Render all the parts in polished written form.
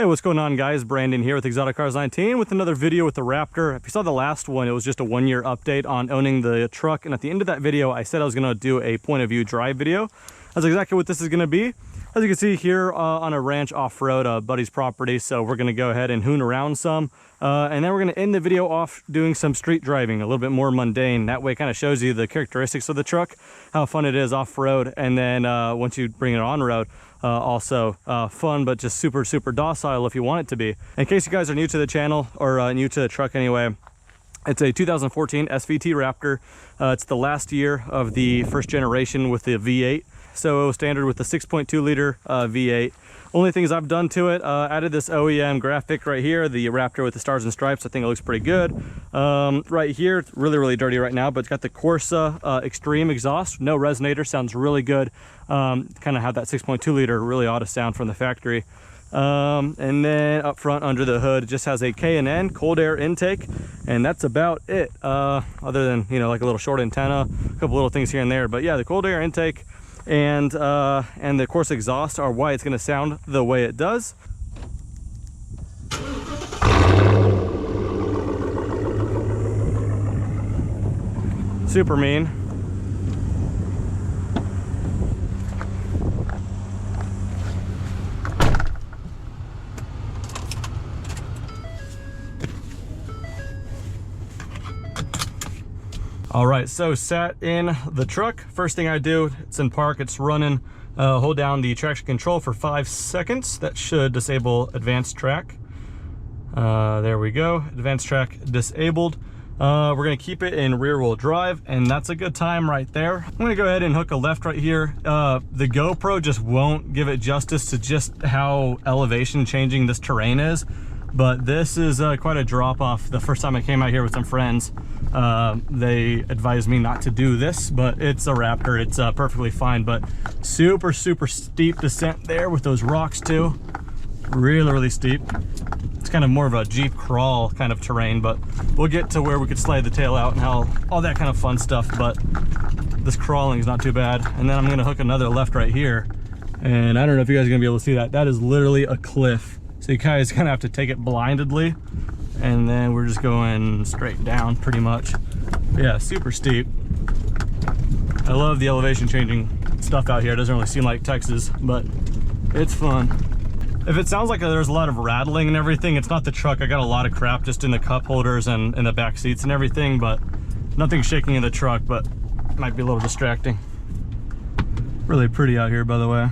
what's going on, guys? Brandon here with Exotic Cars 19 with another video with the Raptor. If you saw the last one, it was just a 1-year update on owning the truck, and at the end of that video I said I was going to do a point of view drive video. That's exactly what this is going to be. As you can see here on a ranch off-road, buddy's property, so we're going to go ahead and hoon around some, and then we're going to end the video off doing some street driving, a little bit more mundane. That way it kind of shows you the characteristics of the truck, how fun it is off-road, and then once you bring it on-road, also fun, but just super docile if you want it to be. In case you guys are new to the channel, or new to the truck anyway, it's a 2014 SVT Raptor. It's the last year of the first generation with the V8. So it was standard with the 6.2 liter V8. Only things I've done to it, added this OEM graphic right here, the Raptor with the stars and stripes. I think it looks pretty good. Right here, it's really dirty right now, but it's got the Corsa Extreme exhaust, no resonator, sounds really good. Kind of have that 6.2 liter really ought to sound from the factory. And then up front under the hood, it just has a K&N cold air intake, and that's about it. Other than, you know, like a little short antenna, a couple little things here and there, but yeah, the cold air intake and the Corsa exhaust are why it's going to sound the way it does. Super mean. All right, so sat in the truck. First thing I do, it's in park, it's running. Hold down the traction control for 5 seconds. That should disable advanced track. There we go, advanced track disabled. We're gonna keep it in rear wheel drive, and that's a good time right there. I'm gonna go ahead and hook a left right here. The GoPro just won't give it justice to just how elevation changing this terrain is. But this is quite a drop off. The first time I came out here with some friends, they advised me not to do this, but it's a Raptor, it's perfectly fine. But super steep descent there with those rocks too. Really steep. It's kind of more of a Jeep crawl kind of terrain, but we'll get to where we could slide the tail out and all that kind of fun stuff. But this crawling is not too bad. And then I'm gonna hook another left right here, and I don't know if you guys are gonna be able to see that. That is literally a cliff. So you guys kind of have to take it blindedly, and then we're just going straight down pretty much. But yeah, super steep. I love the elevation changing stuff out here. It doesn't really seem like Texas, but it's fun. If it sounds like there's a lot of rattling and everything, it's not the truck. I got a lot of crap just in the cup holders and in the back seats and everything, but nothing shaking in the truck, but it might be a little distracting. Really pretty out here, by the way.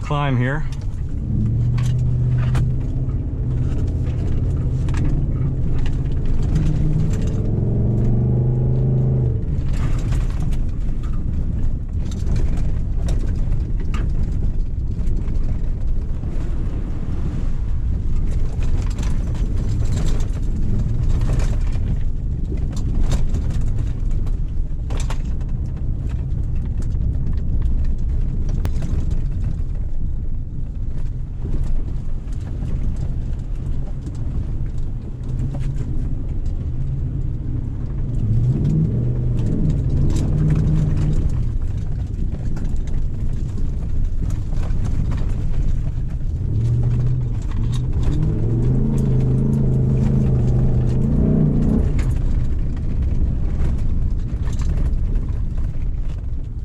climb here.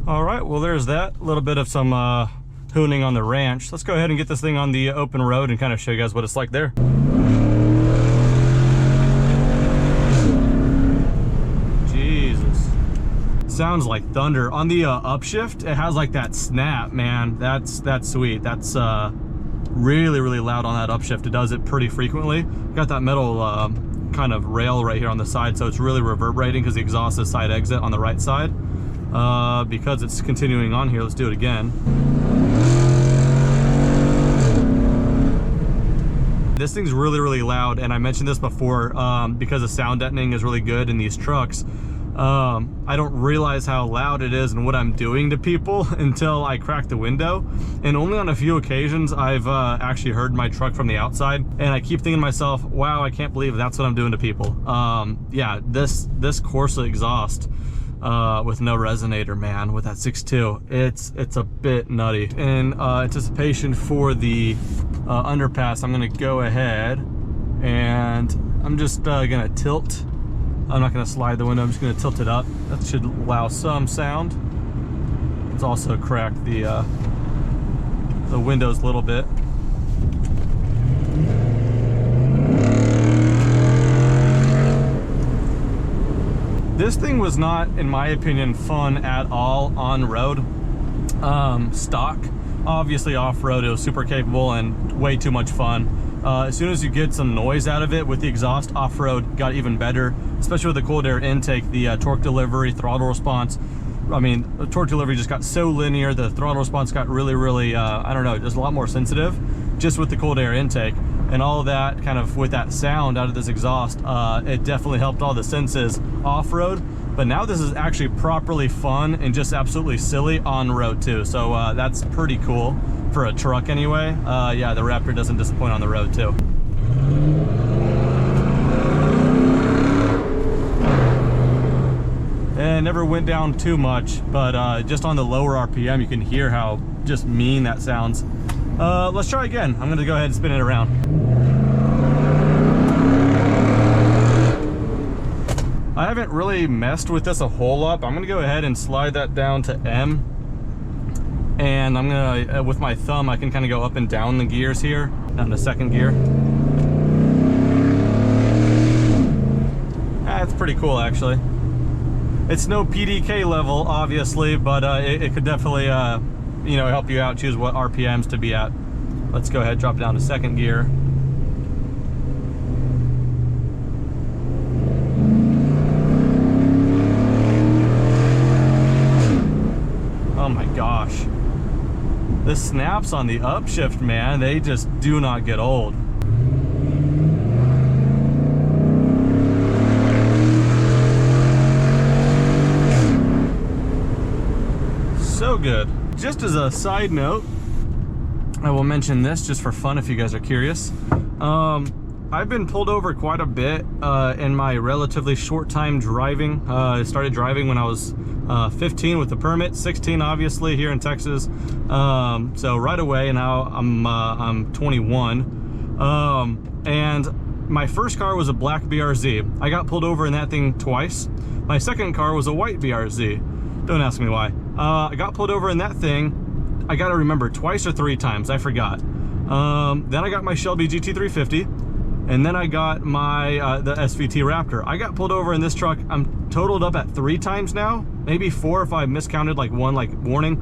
All right, well, there's that. A little bit of some hooning on the ranch. Let's go ahead and get this thing on the open road and kind of show you guys what it's like there. Jesus. Sounds like thunder. On the upshift, it has like that snap, man. That's sweet. That's really, really loud on that upshift. It does it pretty frequently. Got that metal kind of rail right here on the side, so it's really reverberating because the exhaust is side exit on the right side. Because it's continuing on here, let's do it again. This thing's really, really loud, and I mentioned this before, because the sound deadening is really good in these trucks. I don't realize how loud it is and what I'm doing to people until I crack the window. And only on a few occasions I've actually heard my truck from the outside, and I keep thinking to myself, wow, I can't believe that's what I'm doing to people. Yeah, this Corsa exhaust with no resonator, man, with that 6.2, it's a bit nutty. In anticipation for the underpass, I'm gonna go ahead and I'm just gonna tilt. I'm not gonna slide the window, I'm just gonna tilt it up. That should allow some sound. Let's also crack the windows a little bit. This thing was not, in my opinion, fun at all on road. Stock, obviously off-road, it was super capable and way too much fun. As soon as you get some noise out of it with the exhaust, off-road got even better, especially with the cold air intake, the torque delivery, throttle response. I mean, the torque delivery just got so linear, the throttle response got really, really, I don't know, just a lot more sensitive just with the cold air intake. And all of that kind of with that sound out of this exhaust, it definitely helped all the senses off-road. But now this is actually properly fun and just absolutely silly on road too. So that's pretty cool for a truck anyway. Yeah, the Raptor doesn't disappoint on the road too. And never went down too much, but just on the lower RPM, you can hear how just mean that sounds. Let's try again. I'm gonna go ahead and spin it around. I haven't really messed with this a whole lot, but I'm gonna go ahead and slide that down to M. And I'm gonna, with my thumb, I can kind of go up and down the gears here, down to second gear. That's pretty cool, actually. It's no PDK level, obviously, but it could definitely, you know, help you out, choose what RPMs to be at. Let's go ahead, drop it down to second gear. Oh my gosh. The snaps on the upshift, man, they just do not get old. So good. Just as a side note, I will mention this just for fun if you guys are curious. I've been pulled over quite a bit in my relatively short time driving. I started driving when I was 15 with the permit, 16 obviously here in Texas. So right away, now I'm 21. And my first car was a black BRZ. I got pulled over in that thing twice. My second car was a white BRZ. Don't ask me why. I got pulled over in that thing, I gotta remember, twice or three times, I forgot. Then I got my Shelby GT350, And then I got my the SVT Raptor. I got pulled over in this truck. I'm totaled up at 3 times now, maybe 4 if I miscounted like one like warning,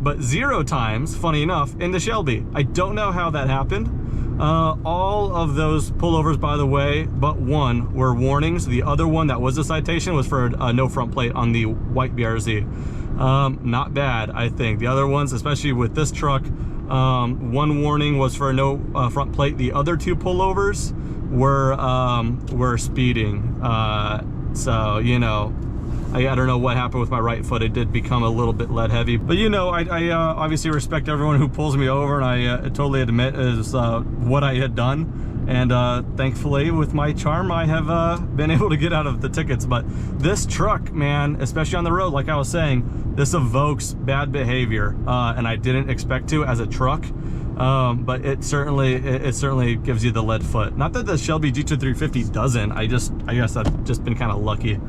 but 0 times, funny enough, in the Shelby. I don't know how that happened. All of those pullovers, by the way, but one were warnings. The other one that was a citation was for no front plate on the white BRZ. Not bad, I think. The other ones, especially with this truck, one warning was for no front plate. The other 2 pullovers were speeding. So, you know, I don't know what happened with my right foot. It did become a little bit lead heavy, but you know, I obviously respect everyone who pulls me over, and I totally admit is what I had done. And thankfully, with my charm, I have been able to get out of the tickets. But this truck, man, especially on the road, like I was saying, this evokes bad behavior, and I didn't expect to as a truck. But it certainly gives you the lead foot. Not that the Shelby G2350 doesn't. I guess I've just been kind of lucky.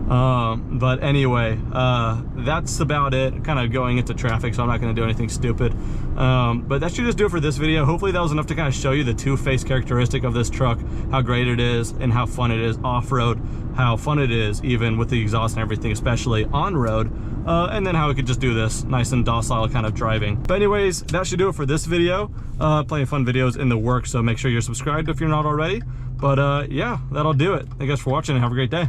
But anyway, that's about it. Kind of going into traffic, so I'm not going to do anything stupid. But that should just do it for this video. Hopefully that was enough to kind of show you the two-faced characteristic of this truck, how great it is and how fun it is off-road, how fun it is even with the exhaust and everything, especially on-road, and then how we could just do this nice and docile kind of driving. But anyways, that should do it for this video. Plenty of fun videos in the works, so make sure you're subscribed if you're not already. But yeah, that'll do it. Thank you guys for watching and have a great day.